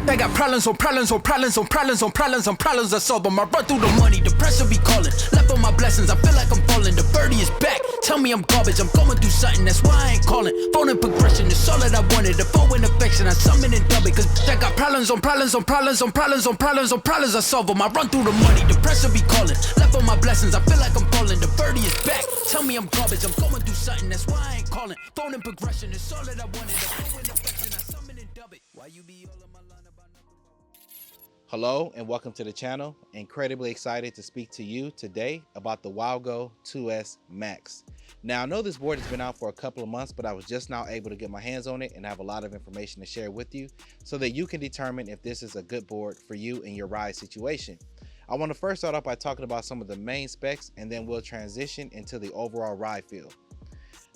They got problems on problems on problems on problems on problems on problems I solve them. I run through the money, the pressure be calling. Left on my blessings, I feel like I'm falling. The birdie is back, tell me I'm garbage. I'm going through something, that's why I ain't calling. Phone and progression, it's all that I wanted. The phone and affection, I summon and dub it. Cause they got problems on problems on problems on problems on problems on problems I solve them. I run through the money, the pressure be calling. Left on my blessings, I feel like I'm falling. The birdie is back, tell me I'm garbage. I'm going through something, that's why I ain't calling. Phone and progression, it's all that I wanted. The phone and affection, I summon and dub it. Why you be all on my line about nothing? Hello and welcome to the channel. Incredibly excited to speak to you today about the WOWGO 2S Max. Now I know this board has been out for a couple of months, but I was just now able to get my hands on it and have a lot of information to share with you so that you can determine if this is a good board for you in your ride situation. I want to first start off by talking about some of the main specs and then we'll transition into the overall ride feel.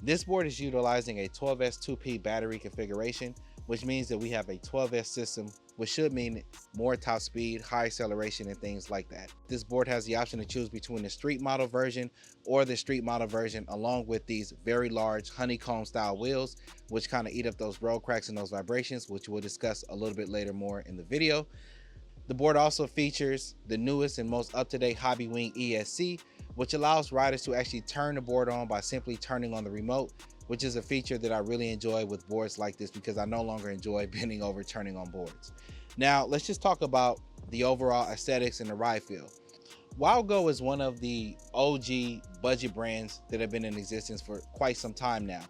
This board is utilizing a 12S 2P battery configuration, which means that we have a 12S system, which should mean more top speed, high acceleration, and things like that. This board has the option to choose between the street model version or the street model version, along with these very large honeycomb style wheels, which kind of eat up those road cracks and those vibrations, which we'll discuss a little bit later more in the video. The board also features the newest and most up-to-date Hobby Wing ESC, which allows riders to actually turn the board on by simply turning on the remote, which is a feature that I really enjoy with boards like this because I no longer enjoy bending over turning on boards. Now let's just talk about the overall aesthetics and the ride feel. WOWGO is one of the OG budget brands that have been in existence for quite some time now.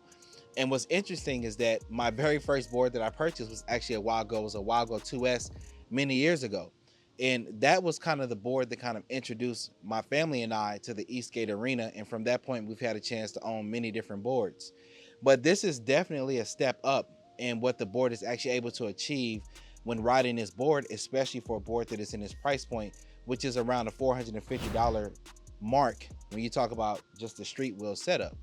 And what's interesting is that my very first board that I purchased was actually a WOWGO. It was a WOWGO 2S many years ago. And that was kind of the board that kind of introduced my family and I to the e-skate arena. And from that point, we've had a chance to own many different boards. But this is definitely a step up in what the board is actually able to achieve when riding this board, especially for a board that is in this price point, which is around the $450 mark when you talk about just the street wheel setup.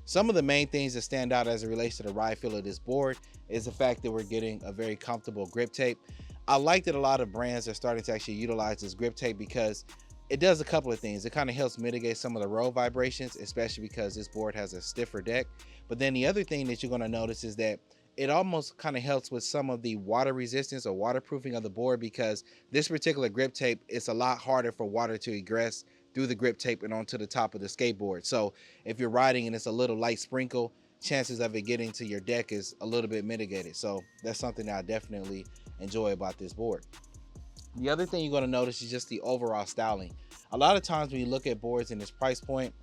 Some of the main things that stand out as it relates to the ride feel of this board is the fact that we're getting a very comfortable grip tape. I like that a lot of brands are starting to actually utilize this grip tape because it does a couple of things. It kind of helps mitigate some of the road vibrations, especially because this board has a stiffer deck. But then the other thing that you're going to notice is that it almost kind of helps with some of the water resistance or waterproofing of the board, because this particular grip tape, it's a lot harder for water to egress through the grip tape and onto the top of the skateboard. So if you're riding and it's a little light sprinkle, chances of it getting to your deck is a little bit mitigated. So that's something that I definitely enjoy about this board. The other thing you're going to notice is just the overall styling. A lot of times when you look at boards in this price point,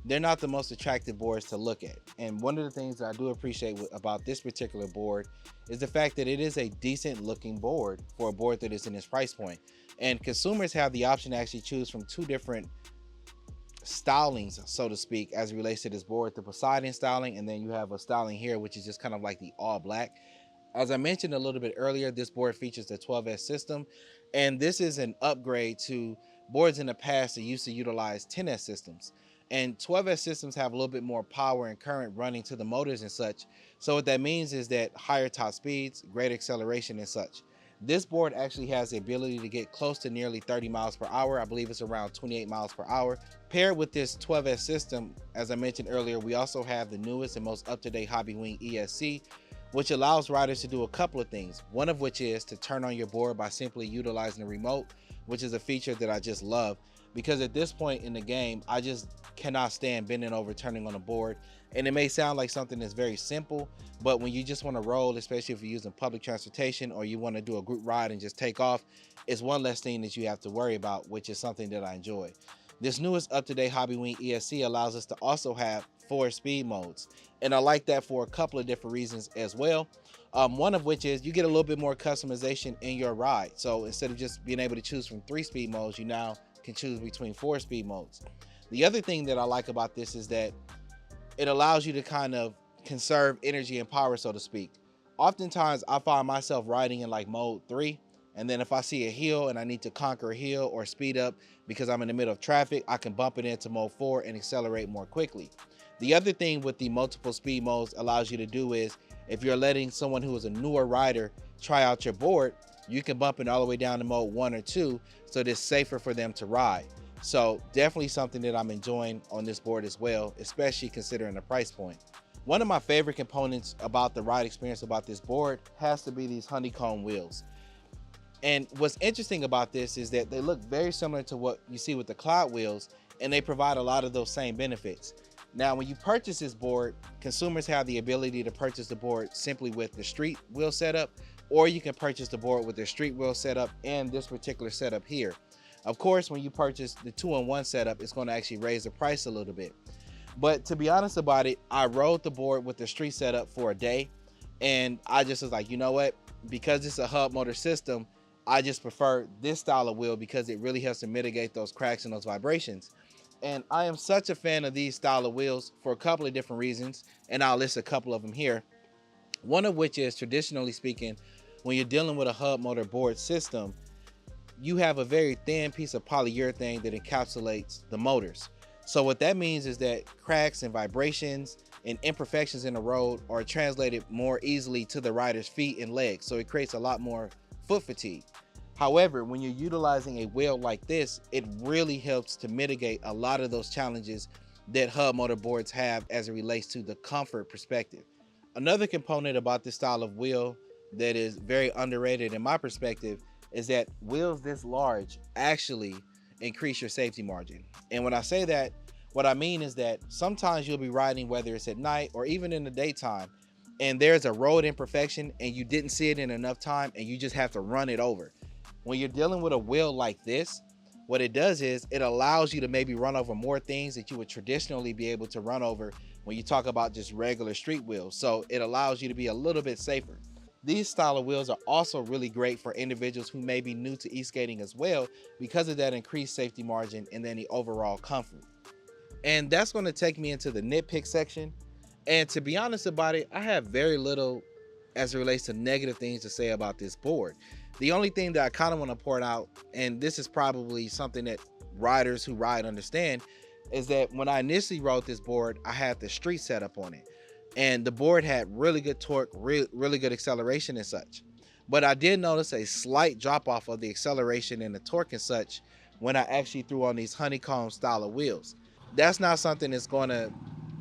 they're not the most attractive boards to look at. And one of the things that I do appreciate about this particular board is the fact that it is a decent looking board for a board that is in this price point. And consumers have the option to actually choose from two different stylings, so to speak, as it relates to this board: the Poseidon styling, and then you have a styling here which is just kind of like the all black. As I mentioned a little bit earlier, this board features the 12S system, and this is an upgrade to boards in the past that used to utilize 10S systems. And 12S systems have a little bit more power and current running to the motors and such. So what that means is that higher top speeds, greater acceleration and such. This board actually has the ability to get close to nearly 30 miles per hour. I believe it's around 28 miles per hour. Paired with this 12S system, as I mentioned earlier, we also have the newest and most up-to-date Hobby Wing ESC, which allows riders to do a couple of things. One of which is to turn on your board by simply utilizing the remote, which is a feature that I just love, because at this point in the game, I just cannot stand bending over, turning on a board. And it may sound like something that's very simple, but when you just want to roll, especially if you're using public transportation or you want to do a group ride and just take off, it's one less thing that you have to worry about, which is something that I enjoy. This newest up-to-date Hobby Wing ESC allows us to also have 4 speed modes. And I like that for a couple of different reasons as well. One of which is you get a little bit more customization in your ride. So instead of just being able to choose from 3 speed modes, you now can choose between 4 speed modes. The other thing that I like about this is that it allows you to kind of conserve energy and power, so to speak. Oftentimes I find myself riding in like mode 3, and then if I see a hill and I need to conquer a hill or speed up because I'm in the middle of traffic, I can bump it into mode 4 and accelerate more quickly. The other thing with the multiple speed modes allows you to do is, if you're letting someone who is a newer rider try out your board, you can bump it all the way down to mode 1 or 2, so it's safer for them to ride. So definitely something that I'm enjoying on this board as well, especially considering the price point. One of my favorite components about the ride experience about this board has to be these honeycomb wheels. And what's interesting about this is that they look very similar to what you see with the cloud wheels, and they provide a lot of those same benefits. Now, when you purchase this board, consumers have the ability to purchase the board simply with the street wheel setup, or you can purchase the board with the street wheel setup and this particular setup here. Of course, when you purchase the 2-in-1 setup, it's going to actually raise the price a little bit. But to be honest about it, I rode the board with the street setup for a day, and I just was like, you know what? Because it's a hub motor system, I just prefer this style of wheel because it really helps to mitigate those cracks and those vibrations. And I am such a fan of these style of wheels for a couple of different reasons, and I'll list a couple of them here. One of which is, traditionally speaking, when you're dealing with a hub motor board system, you have a very thin piece of polyurethane that encapsulates the motors. So what that means is that cracks and vibrations and imperfections in the road are translated more easily to the rider's feet and legs, so it creates a lot more foot fatigue. However, when you're utilizing a wheel like this, it really helps to mitigate a lot of those challenges that hub motor boards have as it relates to the comfort perspective. Another component about this style of wheel that is very underrated in my perspective is that wheels this large actually increase your safety margin. And when I say that, what I mean is that sometimes you'll be riding, whether it's at night or even in the daytime, and there's a road imperfection and you didn't see it in enough time and you just have to run it over. When you're dealing with a wheel like this, what it does is it allows you to maybe run over more things that you would traditionally be able to run over when you talk about just regular street wheels. So it allows you to be a little bit safer. These style of wheels are also really great for individuals who may be new to e-skating as well, because of that increased safety margin and then the overall comfort. And that's going to take me into the nitpick section. And to be honest about it, I have very little as it relates to negative things to say about this board. The only thing that I kind of want to point out, and this is probably something that riders who ride understand, is that when I initially rode this board, I had the street setup on it, and the board had really good torque, really good acceleration and such. But I did notice a slight drop off of the acceleration and the torque and such when I actually threw on these honeycomb style of wheels. That's not something that's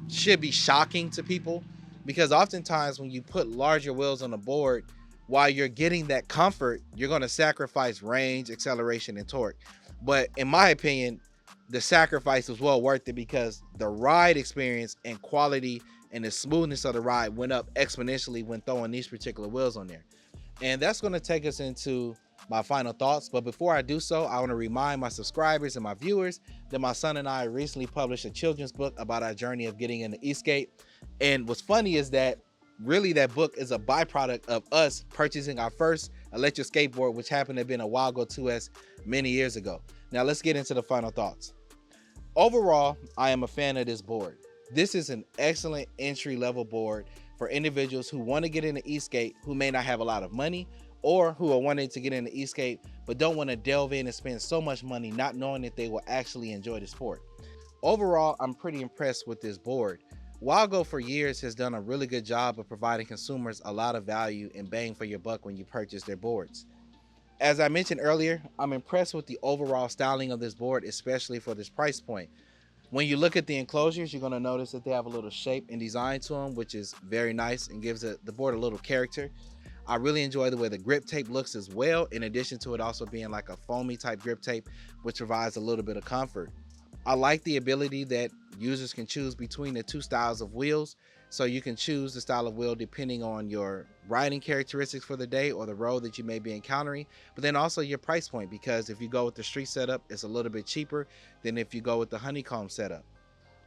should be shocking to people, because oftentimes when you put larger wheels on the board, while you're getting that comfort, you're going to sacrifice range, acceleration, and torque. But in my opinion, the sacrifice was well worth it, because the ride experience and quality and the smoothness of the ride went up exponentially when throwing these particular wheels on there. And that's going to take us into my final thoughts. But before I do so, I want to remind my subscribers and my viewers that my son and I recently published a children's book about our journey of getting into e-skate. And what's funny is that really that book is a byproduct of us purchasing our first electric skateboard, which happened to have been a WOWGO 2S many years ago. Now let's get into the final thoughts. Overall, I am a fan of this board. This is an excellent entry-level board for individuals who want to get into e-skate, who may not have a lot of money, or who are wanting to get into e-skate but don't want to delve in and spend so much money not knowing that they will actually enjoy the sport. Overall, I'm pretty impressed with this board. WOWGO for years has done a really good job of providing consumers a lot of value and bang for your buck when you purchase their boards. As I mentioned earlier, I'm impressed with the overall styling of this board, especially for this price point. When you look at the enclosures, you're going to notice that they have a little shape and design to them, which is very nice and gives the board a little character. I really enjoy the way the grip tape looks as well, in addition to it also being like a foamy type grip tape, which provides a little bit of comfort. I like the ability that users can choose between the two styles of wheels, so you can choose the style of wheel depending on your riding characteristics for the day or the road that you may be encountering, but then also your price point, because if you go with the street setup, it's a little bit cheaper than if you go with the honeycomb setup.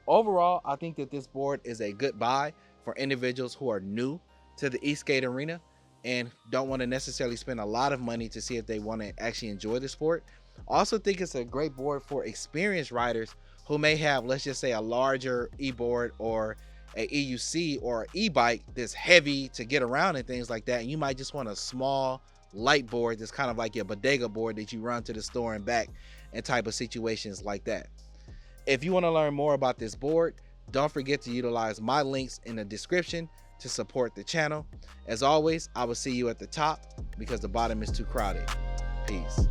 Overall, I think that this board is a good buy for individuals who are new to the e-skate arena and don't want to necessarily spend a lot of money to see if they want to actually enjoy the sport. I also think it's a great board for experienced riders who may have, let's just say, a larger e-board or a EUC or e-bike that's heavy to get around and things like that, and you might just want a small light board that's kind of like your bodega board that you run to the store and back and type of situations like that. If you want to learn more about this board, don't forget to utilize my links in the description to support the channel. As always, I will see you at the top because the bottom is too crowded. Peace.